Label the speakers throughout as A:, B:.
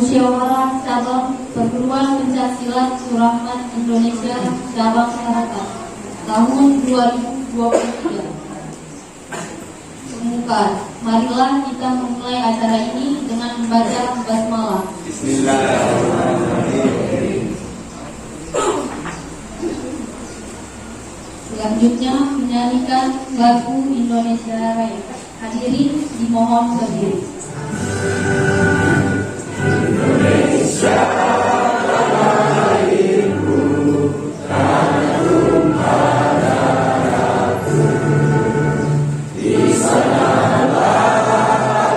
A: Musyawarah Cabang Perguruan Pencaksilat Surahmat Indonesia Cabang Tarakan tahun 2023. Pembukaan. Marilah kita memulai acara ini dengan membaca basmalah. Bismillahirrahmanirrahim. Selanjutnya menyanyikan lagu Indonesia Raya. Hadirin dimohon berdiri. Indonesia tanah airku, tanah tumpah darahku. Di sanalah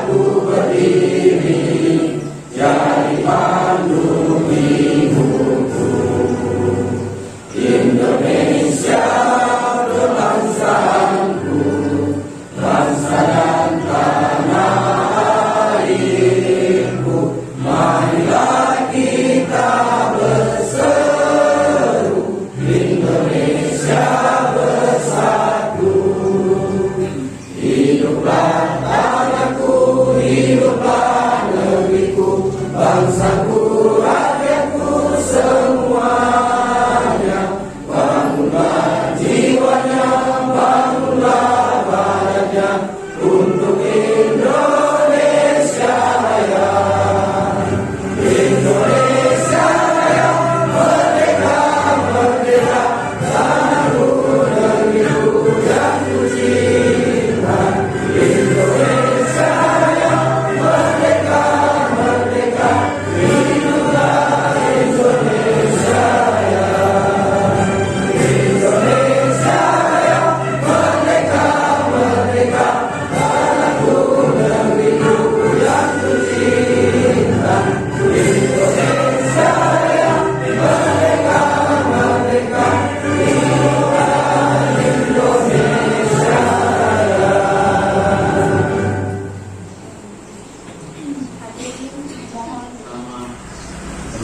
A: aku berdiri, jadi pandu hidupku. Indonesia kebangsaanku, bangsa dan tanah airku. Marilah kita berseru, Indonesia bersatu. Hiduplah tanahku, hiduplah negeriku, bangsaku, rakyatku semuanya. Bangunlah jiwanya, bangunlah badannya untuk Indonesia Raya. Indonesia Raya, merdeka, merdeka, tanahku, negeriku yang ku cinta. Indonesia Raya, merdeka, merdeka, hiduplah Indonesia Raya. Indonesia Raya, merdeka, merdeka, tanahku, negeriku yang ku cinta. Indonesia Raya, merdeka, merdeka, hiduplah Indonesia Raya.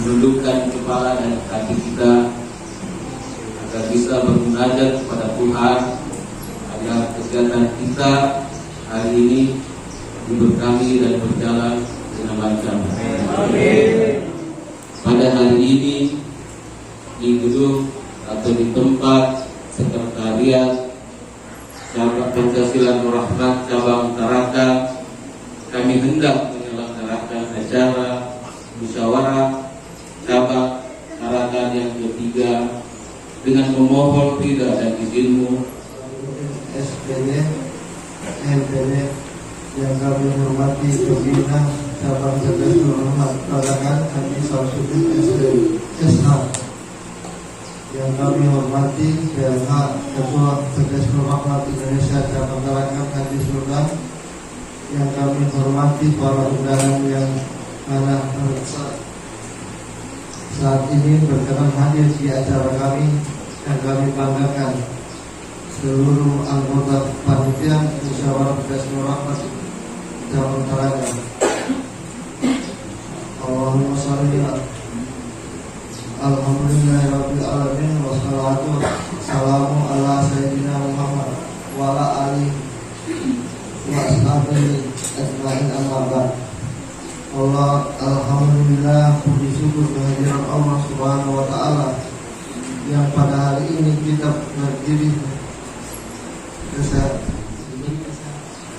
B: Menundukkan kepala dan kaki kita agar bisa bermunajat kepada Tuhan, agar kegiatan kita hari ini diberkahi dan berjalan dengan lancar. Pada hari ini di gedung atau di tempat sekretariat Cabang Pencaksilat Surahmat Cabang Tarakan, kami hendak menyelenggarakan acara musyawarah Cabang Tarakan yang ketiga dengan memohon ridha dan izinmu
C: SPD, MPD yang kami hormati pembina Cabang Pencaksilat Surahmat Tarakan Haji Samsudin SH, yang kami hormati PLH Ketua Pencaksilat Surahmat Indonesia Cabang Tarakan Haji Sultan, yang kami hormati para undangan yang mana saat ini berkenan hadir di acara kami, dan kami banggakan seluruh anggota panitia musyawarah Pencaksilat Surahmat Cabang Tarakan. Allahumma sholli alhamdulillahirabbil alamin wassalatu wassalamu ala sayyidina Muhammad wa ala alihi wa ashabihi ajmain, amma ba'd. Allah, alhamdulillah, puji syukur kehadiran Allah Subhanahu wa taala yang pada hari ini kita berdiri.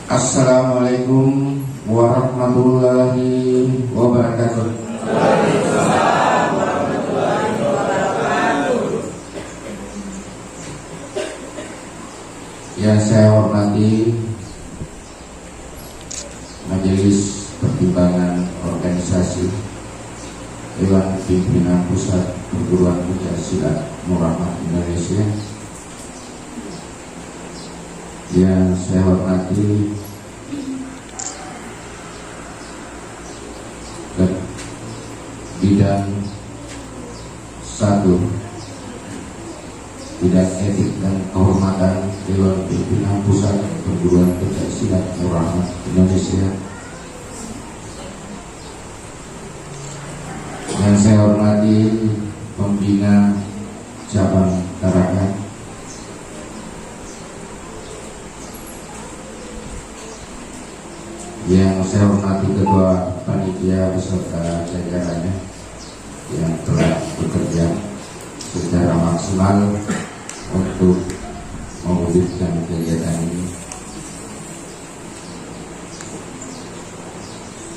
D: Assalamualaikum warahmatullahi wabarakatuh.
A: Waalaikumsalam warahmatullahi wabarakatuh.
D: Yang saya hormati Majelis Pertimbangan Organisasi Dewan Pimpinan Pusat Perguruan Pencaksilat Surahmat Indonesia, yang saya hormati Bidang 1 Bidang Etik dan Kehormatan Dewan Pimpinan Pusat Perguruan Pencaksilat Surahmat Indonesia, yang saya hormati Pembina Cabang Tarakan, yang saya hormati ketua panitia beserta jajarannya yang telah bekerja secara maksimal untuk mewujudkan kegiatan ini.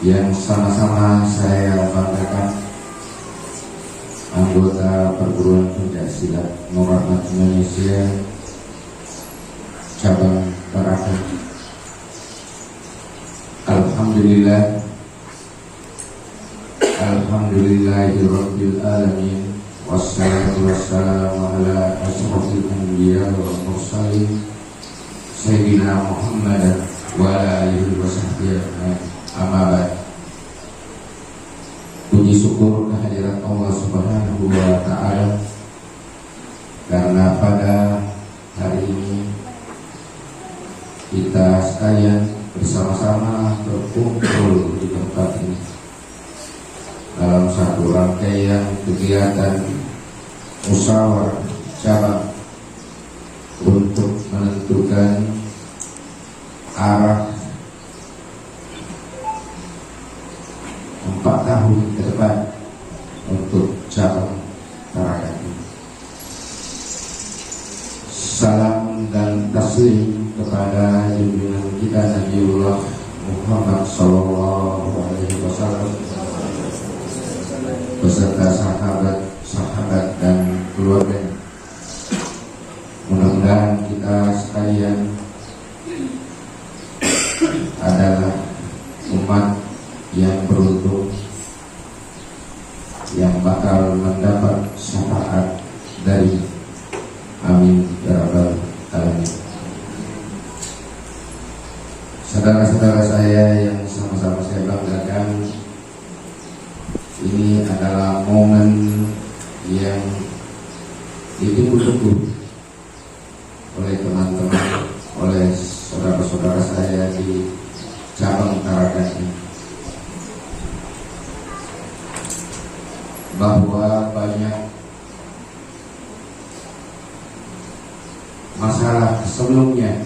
D: Yang sama-sama saya banggakan anggota perguruan pencaksilat Nur Rahmat Indonesia cabang Tarakan. Alhamdulillah, alhamdulillahirabbil alamin, wassalatu wassalamu ala asyrofil anbiya wal mursalin sayyidina Muhammad wa ala alihi wa sahbihi ajma'in. Amma ba'd. Puji syukur kehadirat Allah Subhanahu wa ta'ala, karena pada hari ini kita sekalian bersama-sama berkumpul di tempat ini dalam satu rangkaian kegiatan musyawarah cabang untuk menentukan arah 4 tahun ke depan untuk cabang Tarakan ini. Salam dan taslim kepada junjungan kita Nabiullah Muhammad sallallahu alaihi wasallam beserta sahabat dan keluarga. Mudah-mudahan kita sekalian adalah umat yang beruntung yang bakal mendapat syafaat dari amin ya rabbal alamin. Saudara-saudara saya yang sama-sama saya banggakan, ini adalah momen yang ditunggu-tunggu oleh teman-teman, oleh saudara-saudara saya di cabang Tarakan ini, bahwa banyak masalah sebelumnya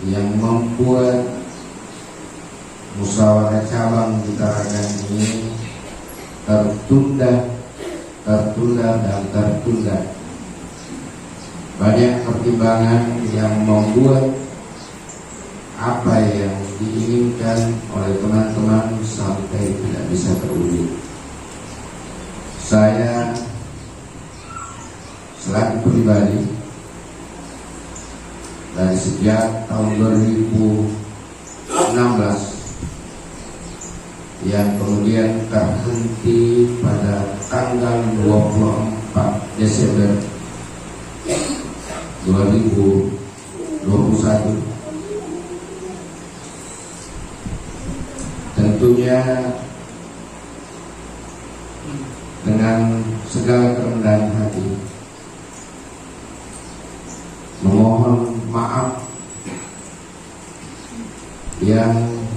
D: yang membuat musyawarah cabang di Tarakan ini tertunda. Banyak pertimbangan yang membuat apa yang diinginkan oleh teman-teman sampai tidak bisa terwujud. Saya selaku pribadi dari sejak tahun 2016 yang kemudian terhenti pada tanggal 24 Desember 2021, tentunya dengan segala kerendahan hati memohon maaf yang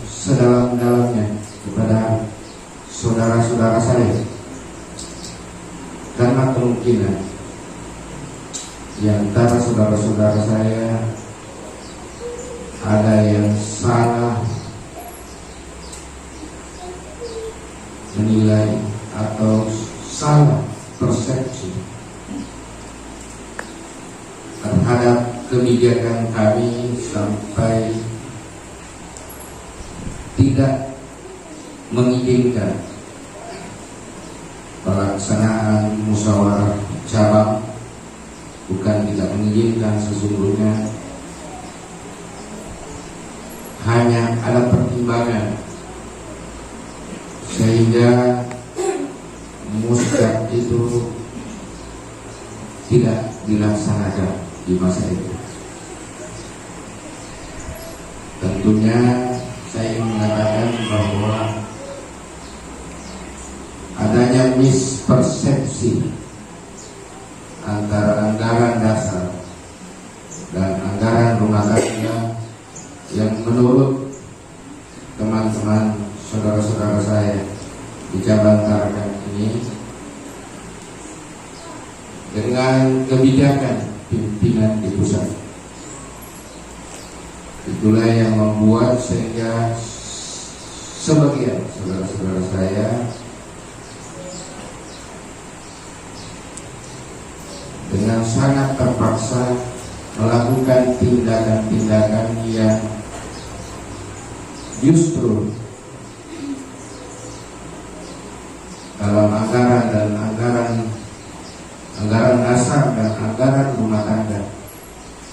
D: sedalam-dalamnya kepada saudara-saudara saya, karena kemungkinan di antara saudara-saudara saya ada yang salah menilai atau salah persepsi terhadap kebijakan kami sampai tidak mengizinkan pelaksanaan musyawarah cabang. Bukan tidak mengizinkan, sesungguhnya hanya ada pertimbangan sehingga musyawarah itu tidak dilaksanakan di masa itu. Tentunya saya ingin mengatakan bahwa adanya mispersepsi antara anggaran dasar dan anggaran rumah tangga yang menurut teman-teman saudara-saudara saya di cabang Tarakan ini dengan kebijakan pimpinan di pusat, itulah yang membuat sehingga sebagian saudara-saudara saya dengan sangat terpaksa melakukan tindakan-tindakan yang justru dalam anggaran dasar dan anggaran rumah tangga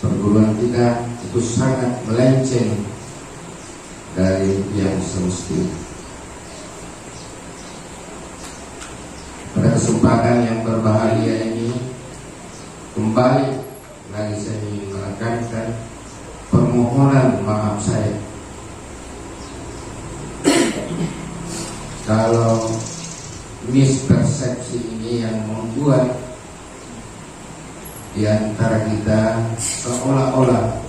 D: perguruan kita itu sangat melenceng dari yang semestinya. Pada kesempatan yang berbahagia ini, kembali lagi saya ingin menekankan permohonan maaf saya kalau mispersepsi ini yang membuat di antara kita seolah-olah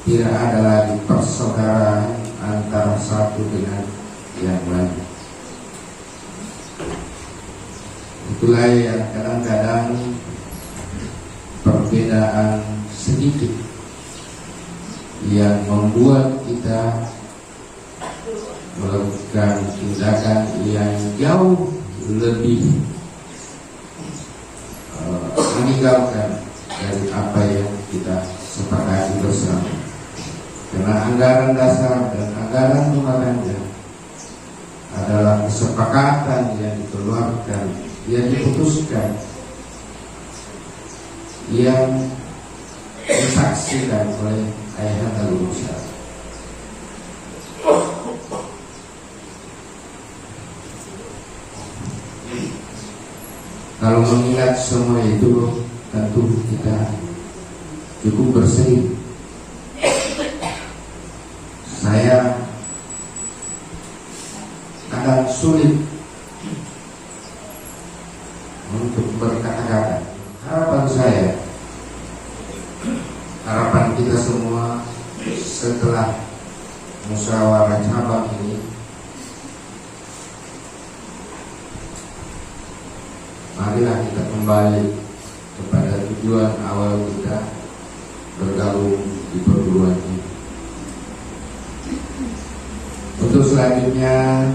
D: tidak ada lagi persaudaraan antara satu dengan yang lain. Itulah yang kadang-kadang perbedaan sedikit yang membuat kita melakukan tindakan yang jauh lebih meninggalkan dari apa yang kita sepakati bersama. Karena anggaran dasar dan anggaran rumah tangga adalah kesepakatan yang dikeluarkan, yang diputuskan, yang disaksikan oleh Ayahanda Guru Besar. Kalau mengingat semua itu, tentu kita cukup bersedih. Saya kadang sulit untuk berkata-kata. Harapan kita semua setelah musyawarah cabang ini, marilah kita kembali kepada tujuan awal kita bergabung di perguruan ini. Untuk selanjutnya,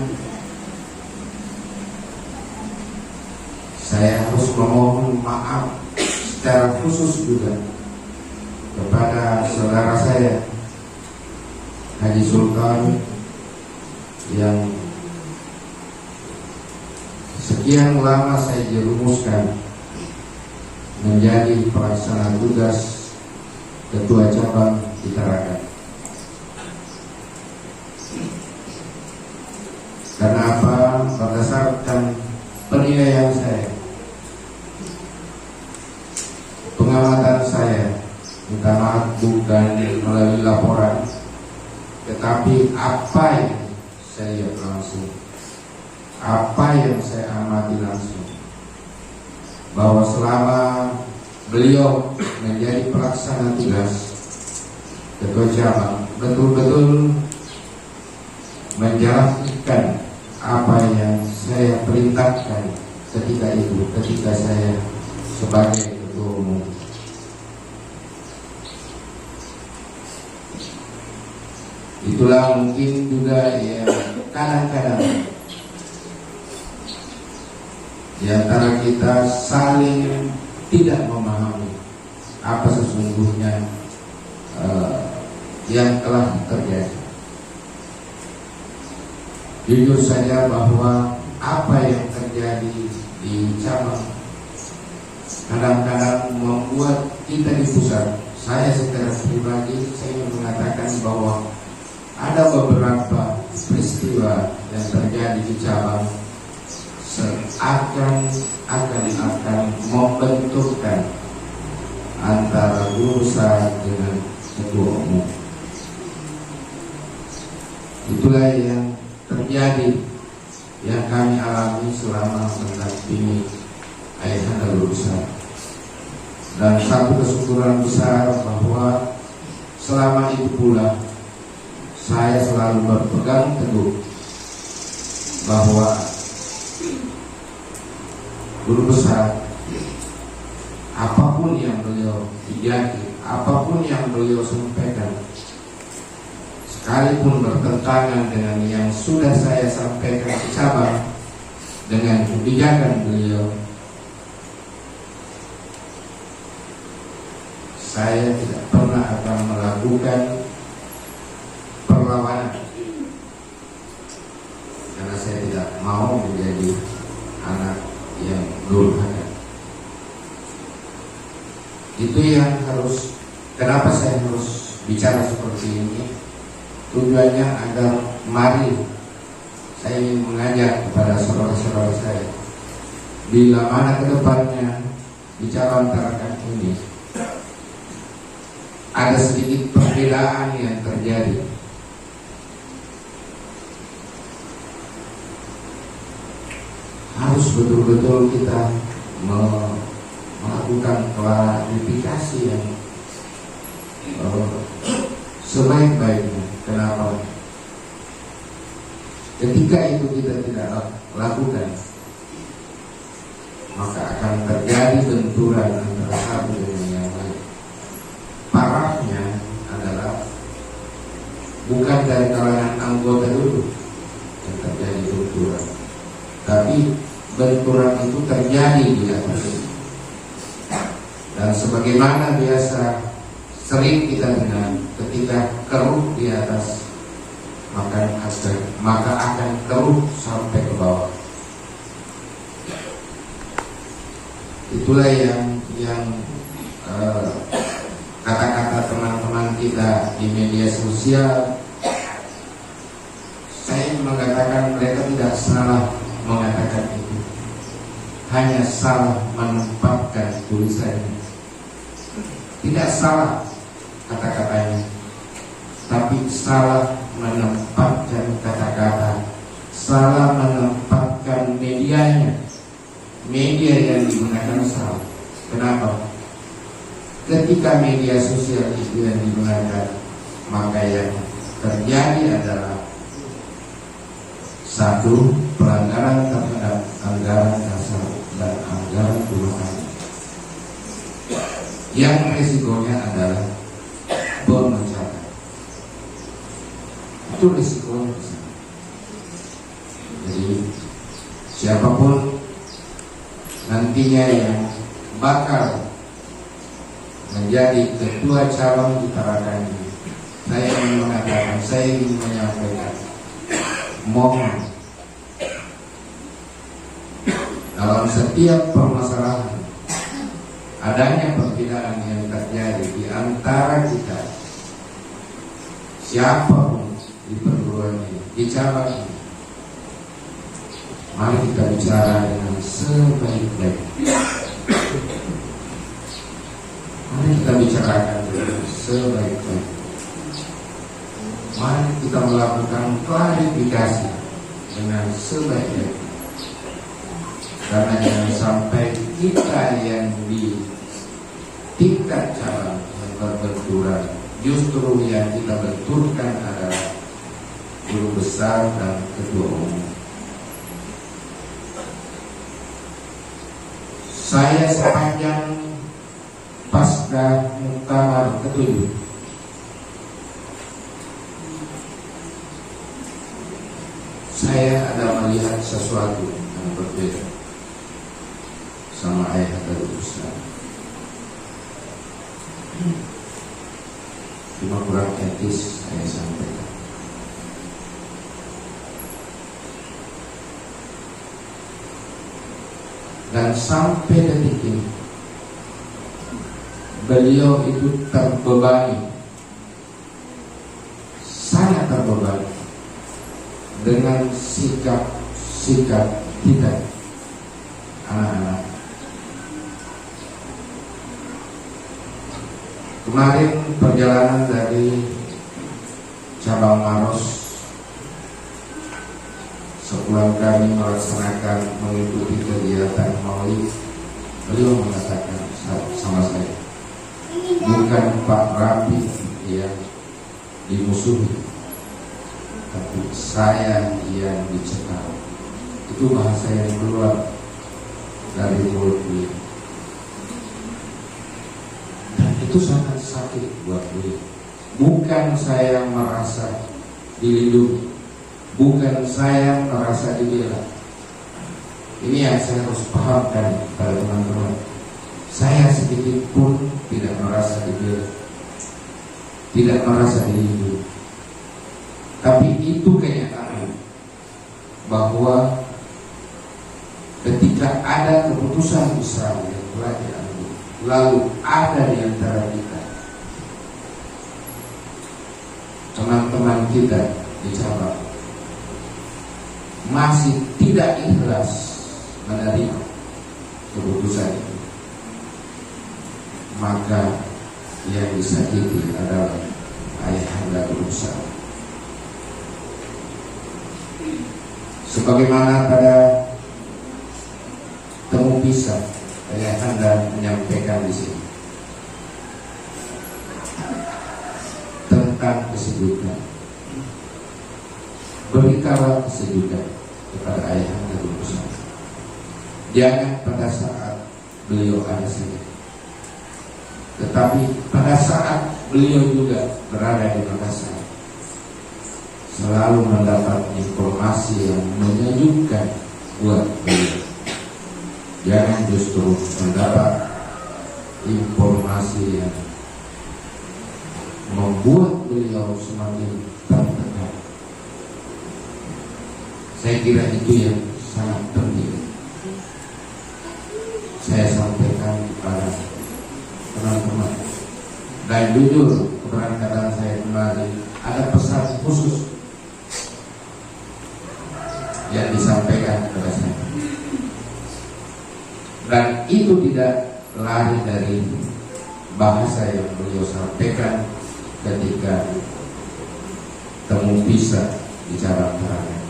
D: saya harus memohon maaf secara khusus juga kepada saudara saya Haji Sultan yang sekian lama saya dirumuskan menjadi pelaksana tugas Ketua Cabang di Tarakan. Karena apa? Berdasarkan penilaian saya, pengamatan saya, minta maaf bukan melalui laporan, tetapi apa yang saya lihat langsung, apa yang saya amati langsung, bahwa selama beliau menjadi pelaksana tugas Ketua Cabang betul-betul menjalankan apa yang saya perintahkan ketika saya sebagai Ketua Umum. Itulah mungkin juga yang kadang-kadang di antara kita saling tidak memahami apa sesungguhnya yang telah terjadi. Jujur saja bahwa apa yang terjadi di cabang kadang-kadang membuat kita di pusat. Saya secara pribadi saya ingin mengatakan bahwa ada beberapa peristiwa yang terjadi di cabang akan membenturkan antara guru besar dengan ketua umum. Itulah yang terjadi, yang kami alami selama mendampingi Ayahanda Guru Besar. Dan satu kesyukuran besar bahwa selama itu pula saya selalu berpegang teguh bahwa Guru Besar, apapun yang beliau dijadi, apapun yang beliau sampaikan, sekalipun bertentangan dengan yang sudah saya sampaikan ke cabang dengan kebijakan beliau, saya tidak pernah akan melakukan perlawanan, karena saya tidak mau menjadi anak yang durhaka. Itu yang harus, kenapa saya harus bicara seperti ini? Tujuannya agar mari saya ingin mengajak kepada saudara-saudara saya, bila mana ke depannya bicara antara kami ini ada sedikit perbedaan yang terjadi, harus betul-betul kita melakukan klarifikasi yang sebaik-baiknya. Kenapa? Ketika itu kita tidak lakukan, maka akan terjadi benturan antara satu dengan yang lain. Parahnya adalah bukan dari kalangan anggota dulu yang terjadi benturan, tapi benturan itu terjadi di atas. Dan sebagaimana biasa sering kita dengar, ketika keruh di atas, maka akan keruh sampai ke bawah. Itulah yang kata-kata teman-teman kita di media sosial. Saya mengatakan mereka tidak salah mengatakan itu, hanya salah menempatkan tulisannya. Tidak salah kata-katanya, tapi salah menempatkan kata-kata, salah menempatkan medianya. Media yang digunakan salah. Kenapa? Ketika media sosial itu yang digunakan, maka yang terjadi adalah satu, pelanggaran terhadap anggaran dasar dan anggaran rumah tangga. Yang risikonya adalah pemecatan. Itu risikonya. Jadi siapapun nantinya yang bakal menjadi ketua cabang di Tarakan ini, saya ingin mengatakan, saya ingin menyampaikan, mohon dalam setiap permasalahan adanya perbedaan yang terjadi di antara kita, siapapun di perguruan ini, di cabang ini, mari kita bicara dengan sebaik-baiknya. Mari kita bicarakan dengan sebaik-baiknya. Mari kita melakukan klarifikasi dengan sebaik-baiknya. Karena jangan sampai kita yang di tingkat cabang yang berbenturan, justru yang kita benturkan adalah guru besar dan ketua umum. Saya sepanjang pasca muktamar ke-7 saya ada melihat sesuatu yang berbeda sama ayah dari Ustaz. Cuma kurang etis saya sampaikan. Dan sampai detik ini beliau itu terbebani, sangat terbebani dengan sikap kita anak-anak. Kemarin perjalanan dari cabang Maros, sepulang kami melaksanakan mengikuti kegiatan Maulid, beliau mengatakan sama saya, bukan Pak Rabi yang dimusuhi, tapi saya yang dicekal. Itu bahasa yang keluar dari mulut beliau. Dan itu sangat sakit buat beliau. Bukan saya merasa dilindungi, bukan saya merasa dibela. Ini yang saya harus pahamkan pada teman-teman. Saya sedikit pun tidak merasa dibela, tidak merasa dilindungi. Tapi itu kenyataan bahwa ketika ada keputusan besar yang telah diambil, lalu ada di antara kita teman-teman kita di cabang masih tidak ikhlas menerima keputusan itu, maka yang disakiti adalah ayahanda berusaha. Sebagaimana pada temu pisah, ayahanda menyampaikan di sini tentang kesejukan. Berikanlah kesejukan kepada ayahanda berusaha. Jangan pada saat beliau ada saja, tetapi pada saat beliau juga berada di Makassar, selalu mendapat informasi yang menyejukkan buat beliau. Jangan justru mendapat informasi yang membuat beliau semakin tertekan. Saya kira itu yang sangat penting saya sampaikan kepada teman-teman. Dan jujur, keberangkatan saya kembali ada pesan khusus yang disampaikan kepada saya, dan itu tidak lari dari bahasa yang beliau sampaikan ketika temu pisah di cabang Tarakan.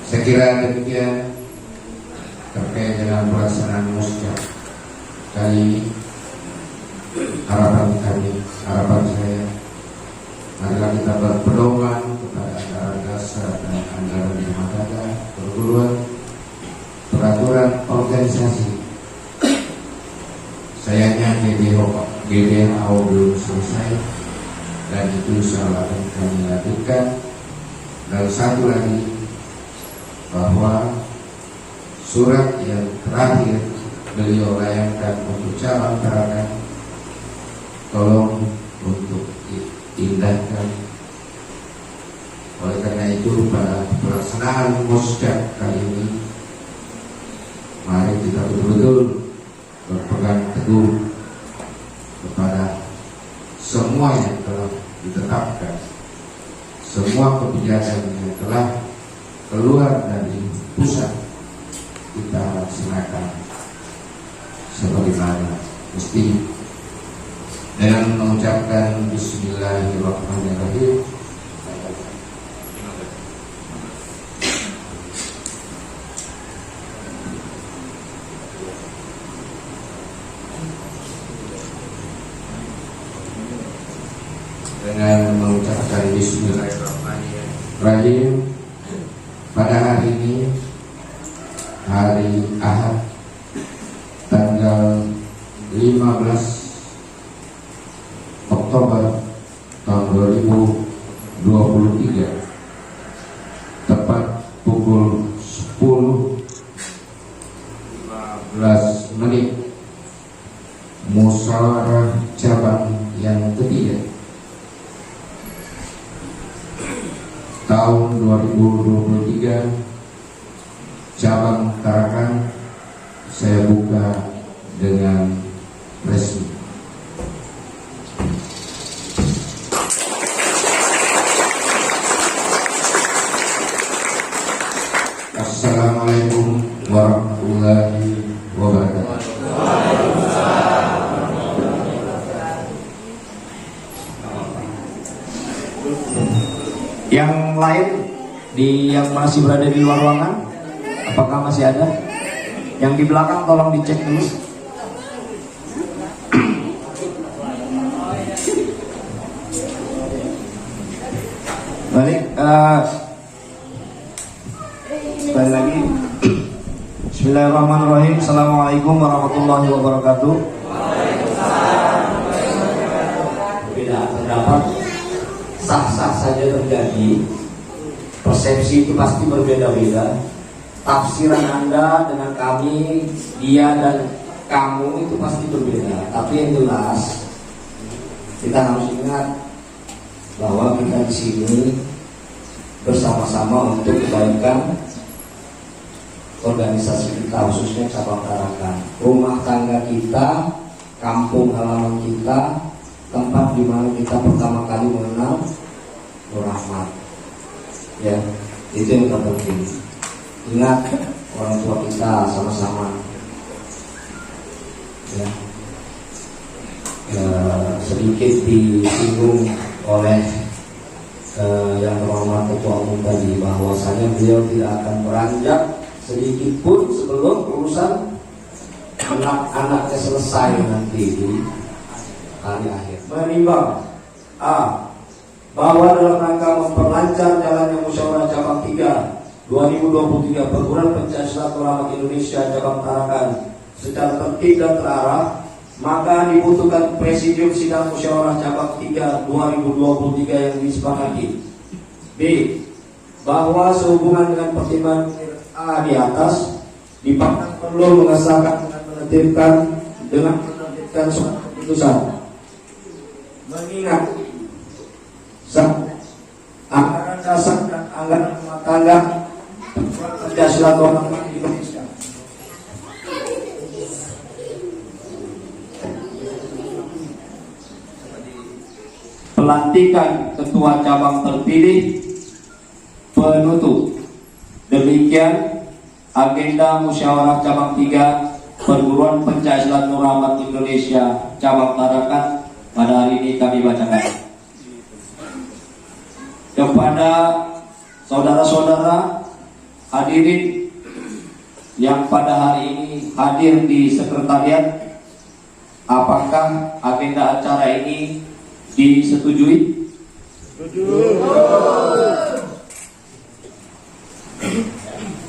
D: Saya kira demikian terkait dengan pelaksanaan muskah kali ini. Harapan saya, marilah kita berpedoman kepada anggaran dasar dan anggaran rumah tangga, perguruan, peraturan organisasi. Sayangnya GBHO belum selesai, dan itu salah akan kami lakukan. Dan satu lagi, bahwa surat yang terakhir beliau layangkan untuk cabang Tarakan, tolong untuk diindahkan. Oleh karena itu, pada pelaksanaan muskah kali ini, mari kita betul-betul berpegang teguh kepada semua yang telah ditetapkan, semua kebijakan yang telah keluar dari pusat, kita laksanakan sebagaimana mesti, dengan mengucapkan Bismillahirrahmanirrahim. Dengan mengucapkan Bismillahirrahmanirrahim, pada hari ini, hari Ahad, tanggal 15 Oktober tahun 2023, tepat pukul 10.15, musyawarah cabang yang ketiga tahun 2023 cabang Tarakan saya buka dengan resmi. Assalamualaikum warahmatullahi wabarakatuh.
E: Yang lain yang masih berada di luar ruangan, apakah masih ada? Yang di belakang tolong dicek dulu. Balik, sekali lagi. Bismillahirrahmanirrahim. Assalamualaikum warahmatullahi wabarakatuh. Waalaikumsalam warahmatullahi wabarakatuh. pendapat sah-sah saja terjadi. Persepsi itu pasti berbeda-beda. Tafsiran Anda dengan kami, dia dan kamu itu pasti berbeda. Tapi yang jelas kita harus ingat bahwa kita di sini bersama-sama untuk kebaikan organisasi kita, khususnya cabang Tarakan, rumah tangga kita, kampung halaman kita, tempat di mana kita pertama kali mengenal Nur Rahmat. Ya, itu yang terpenting. Ingat orang tua kita sama-sama. Ya. Sedikit disinggung oleh yang terhormat Ketua Umum tadi, bahwasanya beliau tidak akan beranjak sedikit pun sebelum urusan anak-anaknya selesai nanti di hari akhir. Menimbang bahwa dalam rangka memperlancar jalannya musyawarah cabang 3 2023 Perguruan Pencaksilat Ulama Indonesia cabang Tarakan secara tertib dan terarah, maka dibutuhkan presidium sidang musyawarah cabang 3 2023 yang disepakati. B. Bahwa sehubungan dengan pertimbangan A di atas, dipandang perlu mengesahkan dengan menerbitkan surat keputusan. Mengingat anggaran dasar dan anggaran rumah tangga Pencaksilat Ulama Indonesia pelantikan ketua cabang terpilih penutup. Demikian agenda musyawarah cabang 3 Perguruan Pencaksilat Nur Rahmat Indonesia cabang Tarakan pada hari ini kami bacakan. Kepada saudara-saudara hadirin yang pada hari ini hadir di sekretariat, apakah agenda acara ini disetujui?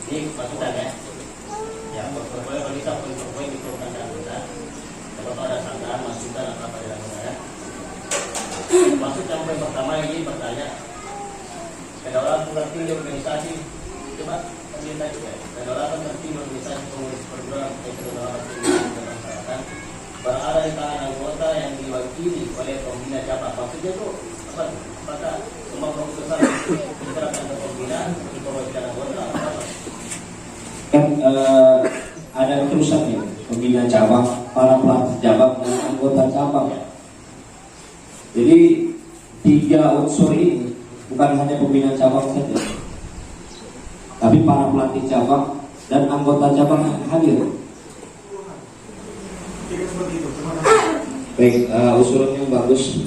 F: Ini masukan ya. Ya, boleh kita poin-poin itu kan kita. Kalau ada sanggahan masukan apa yang ada. Maksud yang poin pertama ini bertanya, kedaulatan tertinggi organisasi, coba pemerintah juga. Kedaulatan tertinggi organisasi pengurus perguruan masyarakat berada di tangan anggota yang diwakili oleh pembina cabang. Maksudnya itu apa? Apakah semua keputusan diserahkan ke pembina untuk perwakilan anggota?
E: Kan ada keterusan ya, pembina cabang, para pelatih cabang dan anggota cabang. Jadi 3 unsur ini bukan hanya pembina cabang saja, tapi para pelatih cabang dan anggota cabang yang hadir. Baik, usulan yang bagus.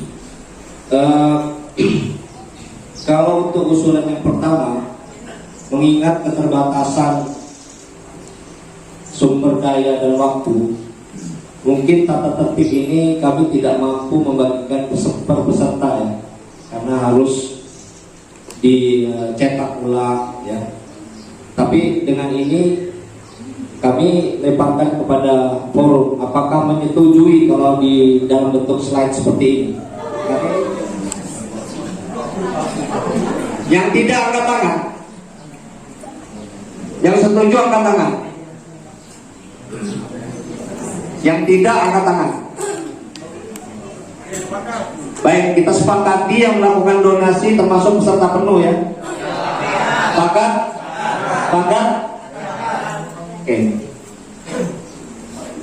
E: Kalau untuk usulan yang pertama, mengingat keterbatasan sumber daya dan waktu, mungkin tata tertib ini kami tidak mampu membagikan per peserta ya, karena harus dicetak ulang ya. Tapi dengan ini kami lemparkan kepada forum, apakah menyetujui kalau di dalam bentuk slide seperti ini? Yang tidak angkat tangan, yang setuju angkat tangan, yang tidak angkat tangan. Baik, kita sepakati yang melakukan donasi termasuk peserta penuh ya. Sepakat? Sepakat? Oke.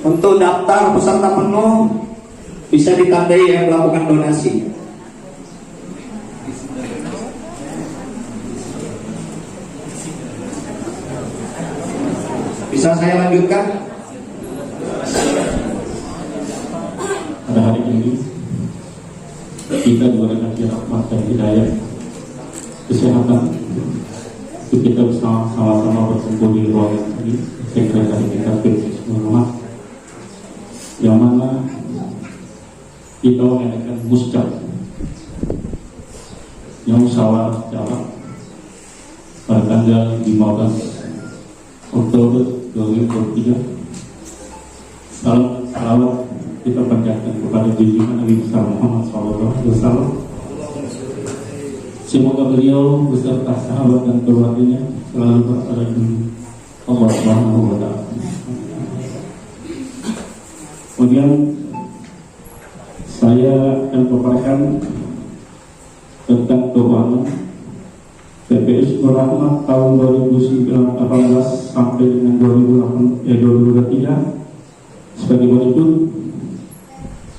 E: Untuk daftar peserta penuh bisa ditandai yang melakukan donasi. Bisa saya lanjutkan?
G: Pada hari ini kita diberikan rahmat dan hidayah, kesehatan, itu kita bersama-sama berkumpul di ruangan ini. Sekretari kita Firman, yang mana kita mengadakan muscap yang musyawarah cabang pada tanggal 15 Oktober 2023. Salam salawat kita panjatkan kepada junjungan Nabi besar Muhammad SAW Semoga beliau beserta sahabat dan keluarganya selalu berada di Allah Subhanahu wa Ta'ala. Kemudian saya akan paparkan tentang keuangan TPS Nur Rahmat tahun 2018 sampai dengan 2023 sebagai berikut.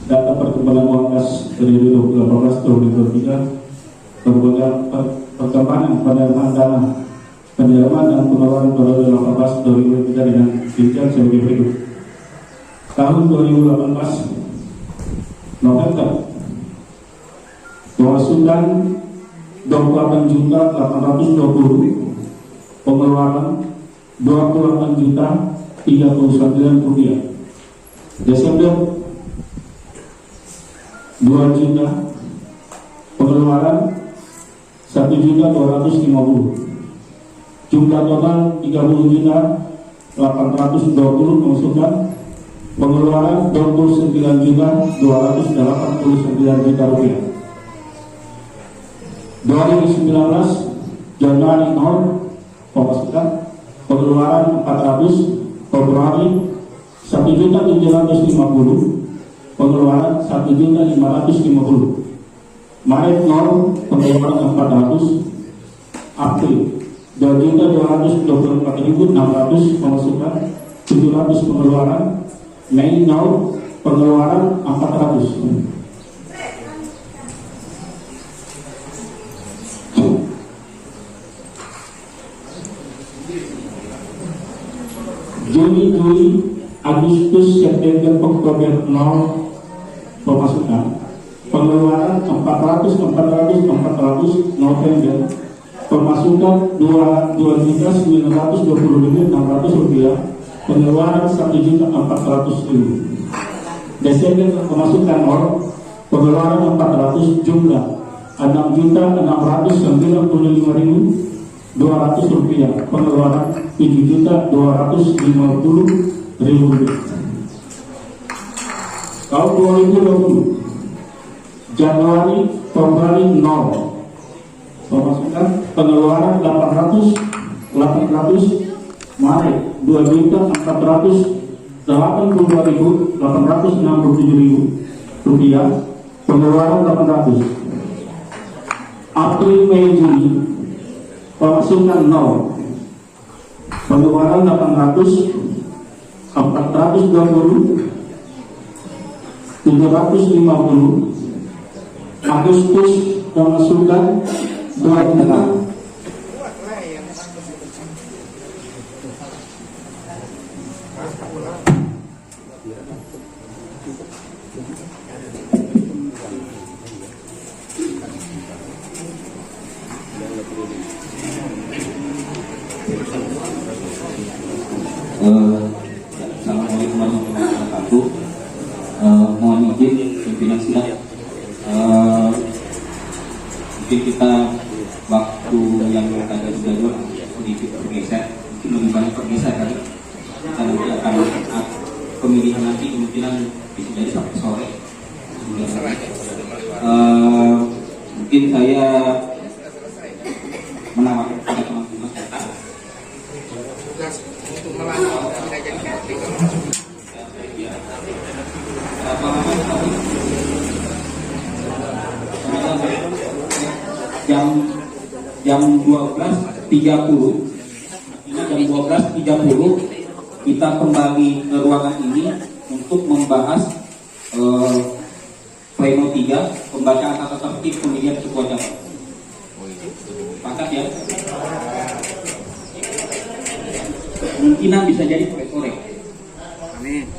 G: Data perkembangan uang kas periode 2018-2023, perkembangan penerimaan dana, penerimaan dan pengeluaran periode 2018-2023 dengan rincian sebagai berikut. Tahun 2018 November pemasukan 28.820, pengeluaran 28.039 rupiah. Desember 2 juta, pengeluaran 1.250, jumlah total 30.820 pemasukan, pengeluaran 29.289 juta rupiah. 2019 Januari 0 pemasukan, pengeluaran 400, Februari 1.750, pengeluaran 1.550, Maret 0 pengeluaran 400, April 2.224.600 pemasukan, 700 pengeluaran, Mei 0 pengeluaran 400. Juni, Juli, Agustus, September, Oktober 0 pemasukan, pengeluaran 400, November pemasukan 2.920.600 rupiah, pengeluaran 1.400.000. Desember pemasukan 0, pengeluaran 400, jumlah 6.695.200 rupiah, pengeluaran 7.250.000 rupiah. Tahun 2020 Januari, Februari 0 pemasukan, pengeluaran 800, Maret 2.482.867 rupiah, pengeluaran 800. April, Mei, Juni pemasukan 0, pengeluaran 800, 420, 750. Agustus pemasukan 2 juta.
H: Assalamualaikum warahmatullahi wabarakatuh. Mohon izin pimpinan sidang. Mungkin kita waktu yang ada sudah sedikit bergeser, mungkin lebih banyak bergeser kali. Kita nanti akan pemilihan nanti kemungkinan bisa jadi sampai sore. Mungkin saya menawarkan kepada teman-teman untuk melanjutkan jam 12.30 kita kembali ke ruangan ini untuk membahas pleno 3 pembacaan tata tertib pemilihan ketua cabang. Sepakat ya? Kemungkinan bisa jadi sore. Amin.